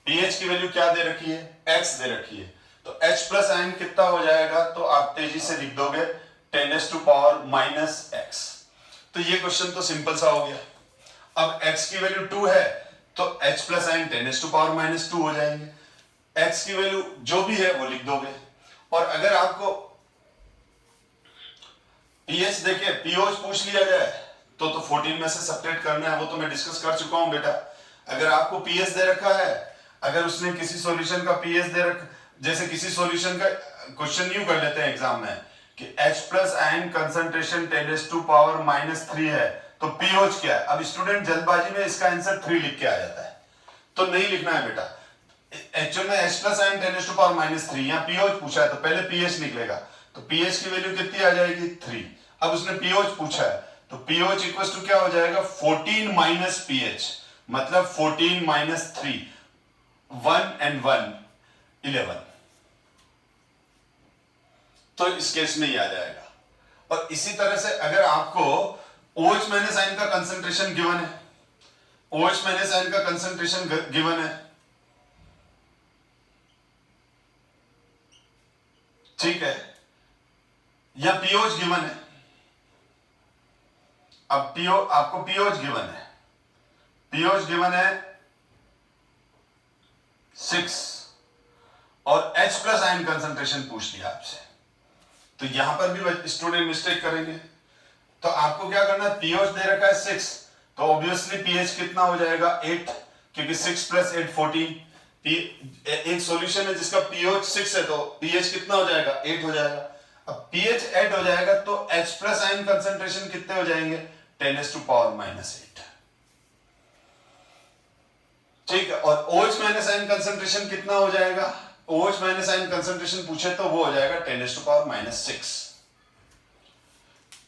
pH की वैल्यू क्या दे रखी है, x दे रखी है, तो h प्लस आयन कितना हो जाएगा, तो आप तेजी से लिख दोगे 10⁻⁻�x। तो ये क्वेश्चन तो सिंपल सा हो गया। अब x की वैल्यू 2 है तो h प्लस आयन 10⁻⁻2 हो जाएंगे। x की वैल्यू जो भी है वो लिख दोगे। और अगर आपको pH देखे pOH पूछ लिया जाए तो 14 में से सब्ट्रैक्ट करना है, वो तो मैं डिस्कस कर चुका हूं बेटा। अगर आपको pH दे रखा है, अगर उसने किसी सॉल्यूशन का pH दे रखा, जैसे किसी सॉल्यूशन का क्वेश्चन यूं कर लेते हैं एग्जाम में कि H प्लस आयन कंसंट्रेशन 10⁻³ है, तो pOH क्या है। अब स्टूडेंट जल्दबाजी में इसका आंसर 3 लिख के आ जाता है, तो नहीं लिखना है बेटा। एक्चुअल में H प्लस आयन 10⁻³ यहाँ pOH पूछा है तो पहले pH निकलेगा, तो pH की वैल्यू कितनी आ जाएगी 3। अब उसने pOH पूछा है तो pOH इक्वल्स टू क्या हो जाएगा 14 माइनस pH, मतलब 14 माइनस 3, 1 and 1 11। तो इस केस में ये आ जाएगा। और इसी तरह से अगर आपको OH माइनस आयन का कंसंट्रेशन गिवन है, OH माइनस आयन का कंसंट्रेशन गिवन है, ठीक है, या pOH गिवन है। अब आपको pOH गिवन है, pOH गिवन है 6 और H प्लस आयन कंसंट्रेशन पूछ लिया आपसे, तो यहां पर भी स्टूडेंट मिस्टेक करेंगे। तो आपको क्या करना है, pOH दे रखा है 6, तो ऑब्वियसली pH कितना हो जाएगा 8, क्योंकि 6 प्लस 8 14। एक सॉल्यूशन है जिसका pOH 6 है तो pH कितना हो जाएगा 8 हो जाएगा। अब pH 8 हो जाएगा तो H प्लस आयन कंसंट्रेशन कितने हो जाएंगे 10⁻⁻8, ठीक है। और OH माइनस आयन कंसंट्रेशन कितना हो जाएगा, OH माइनस आयन कंसंट्रेशन पूछे तो वो हो जाएगा 10⁻⁻6।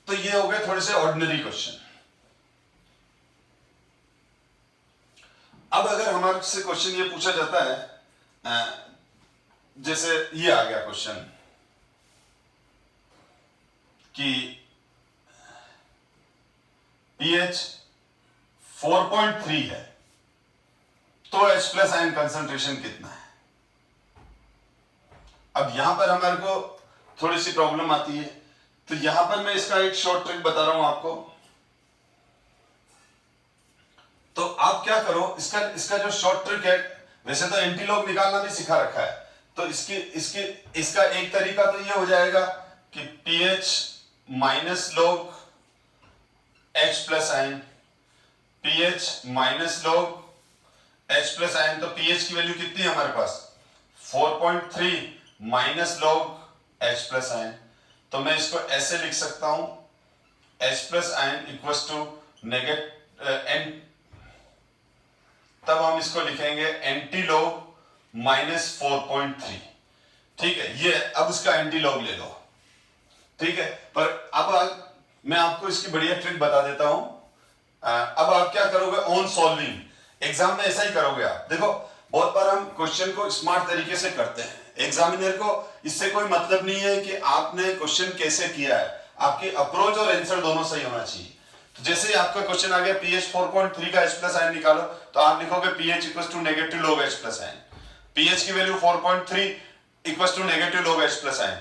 तो ये हो गए थोड़े से ऑर्डिनरी क्वेश्चन। अब अगर हमारे से क्वेश्चन ये पूछा जाता है, जैसे ये आ गया क्वेश्चन कि pH 4.3 है तो H प्लस आयन कंसंट्रेशन कितना है। अब यहां पर हमारे को थोड़ी सी प्रॉब्लम आती है, तो यहां पर मैं इसका एक शॉर्ट ट्रिक बता रहा हूं आपको। तो आप क्या करो, इसका जो शॉर्ट ट्रिक है, वैसे तो एंटीलॉग निकालना भी सिखा रखा है, तो इसका एक तरीका तो ये हो जाएगा कि pH minus log H plus ion, pH minus log H plus ion, तो pH की वैल्यू कितनी है हमारे पास 4.3 minus log H plus ion. तो मैं इसको ऐसे लिख सकता हूं H plus ion equals to negative, तब हम इसको लिखेंगे एंटी लॉग माइनस 4.3, ठीक है। ये अब इसका एंटी लॉग ले लो, ठीक है। पर अब मैं आपको इसकी बढ़िया ट्रिक बता देता हूं। अब आप क्या करोगे, ऑन सॉल्विंग, एग्जाम में ऐसा ही करोगे आप। देखो बहुत बार हम क्वेश्चन को स्मार्ट तरीके से करते हैं, एग्जामिनर को इससे कोई मतलब नहीं है कि आपने क्वेश्चन कैसे किया है, आपकी अप्रोच और आंसर दोनों सही होना चाहिए। तो जैसे ही आपका क्वेश्चन आ गया pH 4.3 का H प्लस आयन निकालो, तो आप लिखोगे pH equals to negative log H plus ion, pH की value 4.3 equals to negative log H plus ion.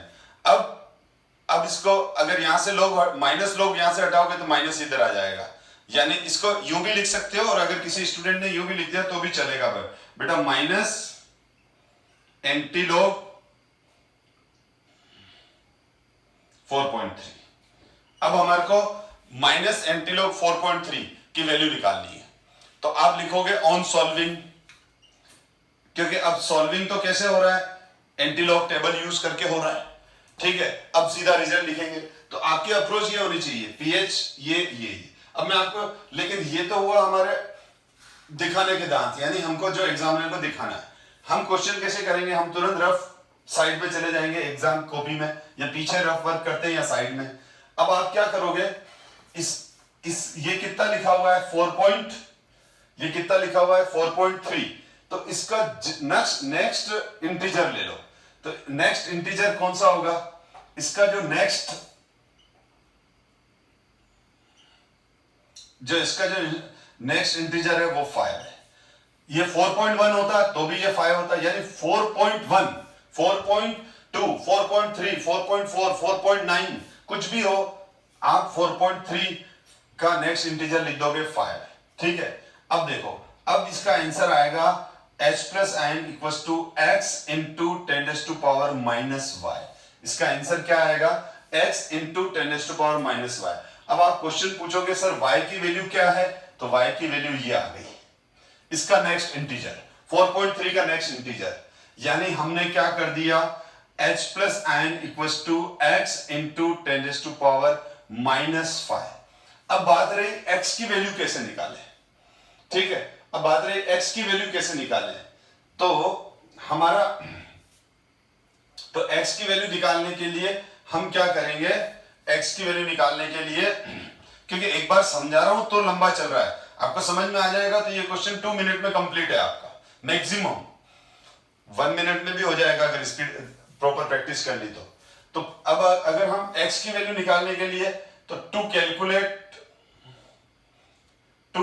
अब इसको अगर यहां से लॉग माइनस लॉग यहां से हटाओगे तो माइनस इधर आ जाएगा, यानी इसको यूं भी लिख सकते हो, और अगर किसी स्टूडेंट ने यूं भी लिख दिया तो भी चलेगा बेटा, माइनस एंटी लॉग 4.3। अब हमारे को माइनस एंटी लॉग 4.3 की वैल्यू निकालनी है, तो आप लिखोगे ऑन सॉल्विंग, क्योंकि अब सॉल्विंग तो कैसे हो रहा है, एंटी लॉग टेबल यूज करके हो रहा है, ठीक है। अब सीधा रिजल्ट लिखेंगे, तो आपकी अप्रोच ये होनी चाहिए pH ये। अब मैं आपको, लेकिन ये तो हुआ हमारे दिखाने के दांत, यानी हमको जो एग्जामिनर को दिखाना है। हम क्वेश्चन कैसे करेंगे, हम तुरंत रफ साइड में चले जाएंगे एग्जाम कॉपी में, या पीछे रफ वर्क करते हैं या साइड में। अब आप क्या करोगे, ये कितना लिखा हुआ है 4 पॉइंट, ये कितना लिखा हुआ है 4.3, तो इसका नेक्स्ट इंटीजर ले लो। तो नेक्स्ट इंटीजर कौन सा होगा? इसका जो नेक्स्ट इंटीजर है वो 5 है। ये 4.1 होता तो भी ये 5 होता, यानी 4.1, 4.2, 4.3, 4.4, 4.9 कुछ भी हो, आप 4.3 का नेक्स्ट इंटीजर लिख दोगे 5। ठीक है, अब देखो, अब इसका आंसर आएगा h plus n equals to x into 10⁻⁻y। इसका आंसर क्या आएगा? x into 10⁻⁻y। अब आप क्वेश्चन पूछोगे सर y की वैल्यू क्या है, तो y की वैल्यू ये आ गई, इसका नेक्स्ट इंटीजर 4.3 का नेक्स्ट इंटीजर, यानी हमने क्या कर दिया, h plus n equals to x into 10⁻⁻5। अब बात रही x की वैल्यू कैसे निकालें। ठीक है, अब बात रही x की वैल्यू कैसे निकालें, तो x की वैल्यू निकालने के लिए हम क्या करेंगे, x की वैल्यू निकालने के लिए, क्योंकि एक बार समझा रहा हूं तो लंबा चल रहा है, आपको समझ में आ जाएगा तो ये क्वेश्चन 2 मिनट में कंप्लीट है आपका, मैक्सिमम 1 मिनट में भी हो जाएगा अगर स्पीड प्रॉपर प्रैक्टिस कर ली तो अब अगर हम x की वैल्यू निकालने के लिए, तो to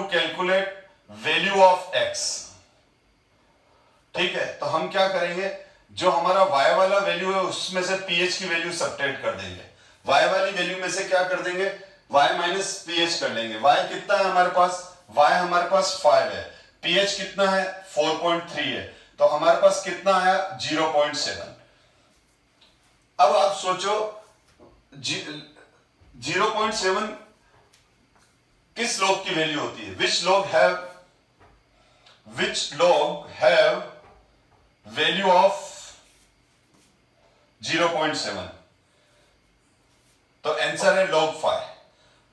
calculate value of x, ठीक है, तो हम क्या करेंगे, जो हमारा y वाला वैल्यू है उसमें से pH की वैल्यू सब्ट्रैक्ट कर देंगे, y वाली वैल्यू में से क्या कर देंगे, y माइनस pH कर लेंगे। y कितना है हमारे पास, y हमारे पास 5 है, pH कितना है 4.3 है, तो हमारे पास कितना आया 0.7। अब आप सोचो 0.7 किस लॉग की वैल्यू होती है, विच लॉग हैव वैल्यू ऑफ 0.7, तो आंसर है log 5।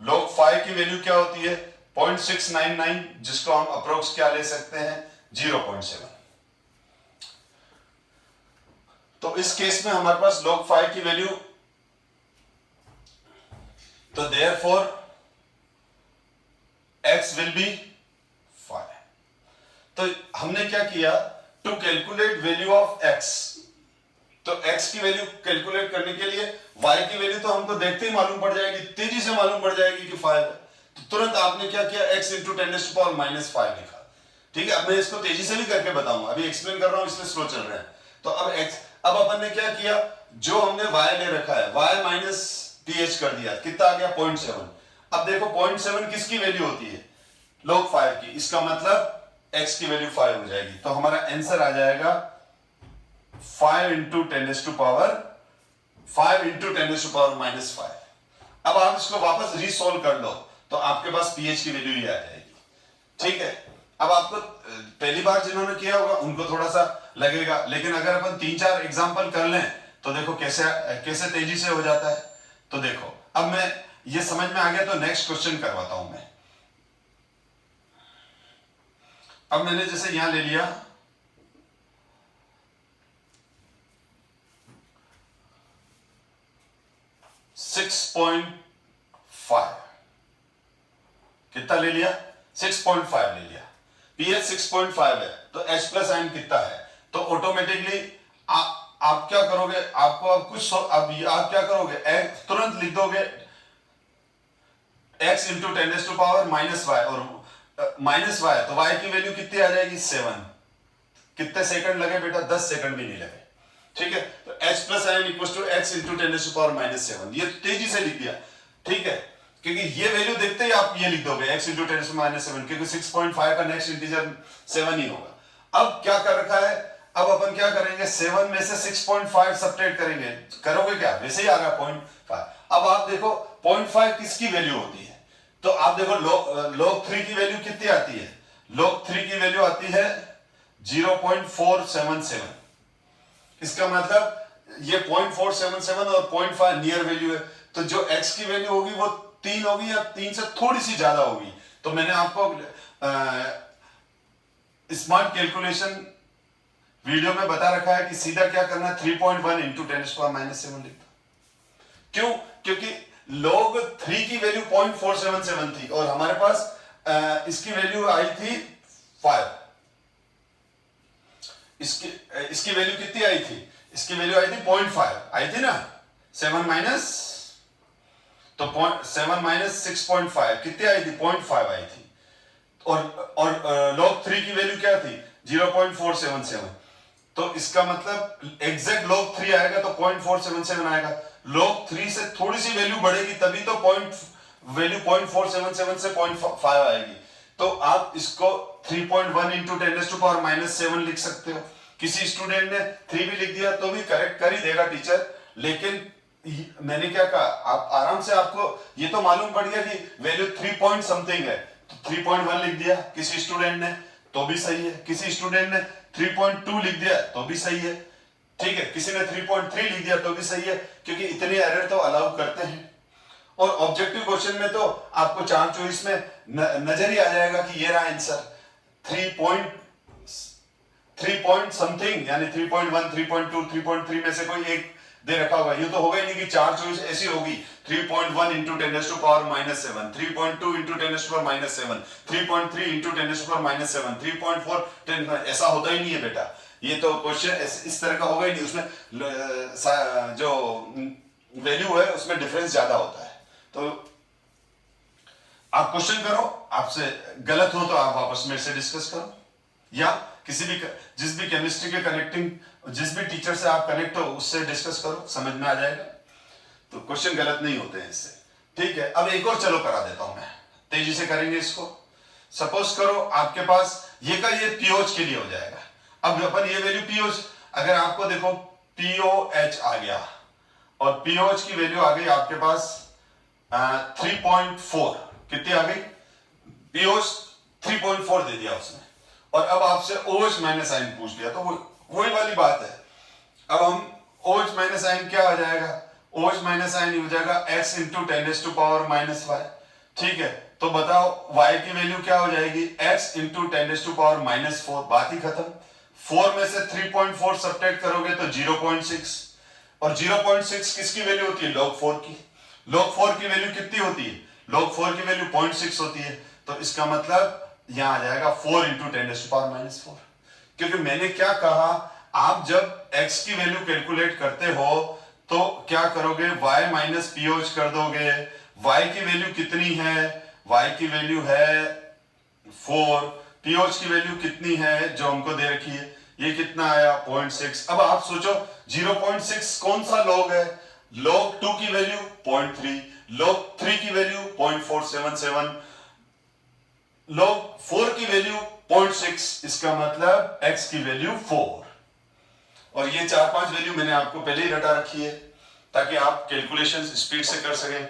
log 5 की वैल्यू क्या होती है 0.699, जिसको हम अप्रोक्स क्या ले सकते हैं 0.7। तो इस केस में हमारे पास log 5 की वैल्यू, तो therefore x will be 5। तो हमने क्या किया, to calculate value of x, तो x की वैल्यू कैलकुलेट करने के लिए y की वैल्यू तो हमको देखते ही मालूम पड़ जाएगी, तेजी से मालूम पड़ जाएगी कि 5 है, तो तुरंत आपने क्या किया x इंटू 10⁻⁻5 लिखा। ठीक है, अब मैं इसको तेजी से भी करके बताऊंगा, अभी एक्सप्लेन कर रहा हूं इसलिए स्लो चल रहा है। तो अब अपन ने क्या किया, जो हमने y ले रखा है y माइनस pH कर दिया, कितना आ गया 0.7। अब देखो 0.7 किसकी वैल्यू होती है, log 5 की, इसका मतलब x की वैल्यू 5 हो जाएगी, तो हमारा आंसर आ जाएगा 5 इंटू 10⁻⁻5। अब आप इसको वापस रीसॉल्व कर लो तो आपके पास pH की वैल्यू ही आ जाएगी। ठीक है, अब आपको पहली बार जिन्होंने किया होगा उनको थोड़ा सा लगेगा, लेकिन अगर अपन 3-4 एग्जांपल कर लें तो देखो कैसे तेजी से हो जाता है। तो देखो, अब मैं ये समझ में आ गया तो नेक्स्ट क्वेश्चन करवाता हूं मैं। अब मैंने जैसे यहां ले लिया 6.5, कितना ले लिया 6.5 ले लिया, pH 6.5 है, तो H प्लस आयन कितना है, तो ऑटोमेटिकली आप क्या करोगे, आपको अब कुछ आप क्या करोगे, तुरंत लिख दोगे x इंटू 10⁻⁻y, और माइनस y, तो y की वैल्यू कितनी आ जाएगी 7। कितने सेकंड लगे बेटा, 10 सेकंड भी नहीं लगे। ठीक है, तो h plus ion equal to x into 10⁻⁻7, ये तेजी से लिख दिया। ठीक है, क्योंकि ये वैल्यू देखते ही आप ये लिख दोगे x इंटू 10⁻⁻7, क्योंकि 6.5 का नेक्स्ट इंटीजर 7 ही होगा। अब क्या कर रखा है, अब अपन क्या करेंगे, 7 में से 6.5 सब्ट्रैक्ट करेंगे, करोगे क्या, वैसे ही आ रहा 0.5। अब आप देखो 0.5 किसकी वैल्यू होती है, तो आप देखो log 3 की वैल्यू कितनी आती है, log 3 की वैल्यू आती है 0.477। इसका मतलब ये 0.477 और 0.5 नियर वैल्यू है, तो जो x की वैल्यू होगी वो 3 होगी या 3 से थोड़ी सी ज्यादा होगी। तो मैंने आपको स्मार्ट कैलकुलेशन वीडियो में बता रखा है कि सीधा क्या करना है, 3.1 इंटू 10⁻⁻7 लिखना। क्यों, क्योंकि log 3 की वैल्यू 0.477 थी और हमारे पास इसकी वैल्यू आई थी 5। इसकी इसकी वैल्यू कितनी आई थी? इसकी वैल्यू आई थी 0.5 आई थी ना। 7 माइनस, तो 7 माइनस 6.5 कितनी आई थी? 0.5 आई थी। और log 3 की वैल्यू क्या थी? 0.477। तो इसका मतलब एग्जैक्ट log 3 आएगा तो 0.477 आएगा। log 3 से थोड़ी सी वैल्यू बढ़ेगी तभी तो वैल्यू 0.477 से 0.5 आएगी। तो आप इसको 3.1 इंटू 10⁻⁻7 लिख सकते हो। किसी स्टूडेंट ने 3 भी लिख दिया तो भी करेक्ट कर ही देगा टीचर। लेकिन मैंने क्या कहा, आप आराम से, आपको ये तो मालूम पड़ गया कि वैल्यू 3 पॉइंट समथिंग है, तो 3.1 लिख दिया किसी स्टूडेंट ने तो भी सही है। किसी स्टूडेंट ने 3.2 लिख दिया तो भी सही है, ठीक है। किसी ने 3.3 लिख दिया तो भी सही है, क्योंकि इतने एरर तो अलाउ करते हैं। और ऑब्जेक्टिव क्वेश्चन में तो आपको 4 चॉइस में नजर ही आ जाएगा कि ये रहा आंसर 3 पॉइंट समथिंग, यानी 3.1, 3.2, 3.3 में से कोई एक दे रखा होगा। ये तो होगा ही नहीं कि 4 चॉइस ऐसी होगी 3.1 इंटू 10⁻⁻7, 3.2 इंटू 10⁻⁻7, 3.3 इंटू 10⁻⁻7, 3.4 ऐसा होता ही नहीं है बेटा। ये तो क्वेश्चन इस तरह का होगा ही नहीं, उसमें जो वैल्यू है उसमें डिफरेंस ज्यादा होता है। तो आप क्वेश्चन करो, आपसे गलत हो तो आप वापस मेरे से डिस्कस करो, या किसी भी जिस भी केमिस्ट्री के कनेक्टिंग, जिस भी टीचर से आप कनेक्ट हो उससे डिस्कस करो, समझ में आ जाएगा। तो क्वेश्चन गलत नहीं होते हैं इससे, ठीक है। अब एक और चलो करा देता हूं मैं, तेजी से करेंगे इसको। सपोज करो आपके पास ये का ये पीओएच के लिए हो जाएगा। अब अपन ये वैल्यू पीओएच, अगर आपको देखो पीओएच आ गया और पीओएच की वैल्यू आ गई आपके पास 3.4, कितनी आ गई? पीओएच 3.4 दे दिया उसने, और अब आपसे OH माइनस आइन पूछ लिया, तो वही वाली बात है। अब हम OH माइनस आइन क्या हो जाएगा? OH माइनस आइन हो जाएगा x इंटू 10⁻⁻y, ठीक है। तो बताओ y की वैल्यू क्या हो जाएगी? x इंटू 10⁻⁻4, बात ही खत्म। 4 में से 3.4 सब्ट्रैक्ट करोगे तो 0.6, और 0.6 किसकी वैल्यू होती है? log 4 की। log 4 की वैल्यू कितनी होती है? log 4 की वैल्यू 0.6 होती है। तो इसका मतलब यहां आ जाएगा 4 इंटू 10⁻⁻4, क्योंकि मैंने क्या कहा, आप जब x की वैल्यू कैलकुलेट करते हो तो क्या करोगे? y माइनस पीओएच कर दोगे। y की वैल्यू कितनी है? y की वैल्यू है 4, पीओएच की वैल्यू कितनी है जो हमको दे रखी है? ये कितना आया? 0.6। अब आप सोचो 0.6 कौन सा log है? log 2 की वैल्यू 0.3, log 3 की वैल्यू 0.477, log 4 की वैल्यू 0.6, इसका मतलब x की वैल्यू 4। और ये 4-5 वैल्यू मैंने आपको पहले ही रटा रखी है ताकि आप कैलकुलेशन स्पीड से कर सकें।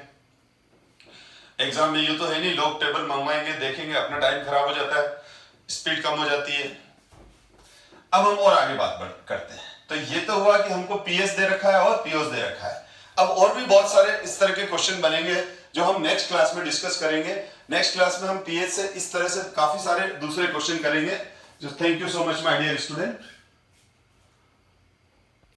एग्जाम में ये तो है नहीं लोग टेबल मंगवाएंगे, देखेंगे, अपना टाइम खराब हो जाता है, स्पीड कम हो जाती है। अब हम और आगे बात करते हैं। तो ये तो हुआ कि हमको पीएस दे रखा है और पीओएस दे रखा है। अब और भी बहुत सारे इस तरह के क्वेश्चन बनेंगे जो हम नेक्स्ट क्लास में डिस्कस करेंगे। नेक्स्ट क्लास में हम पीएस से इस तरह से काफी सारे दूसरे क्वेश्चन करेंगे। जो thank you so much my dear student.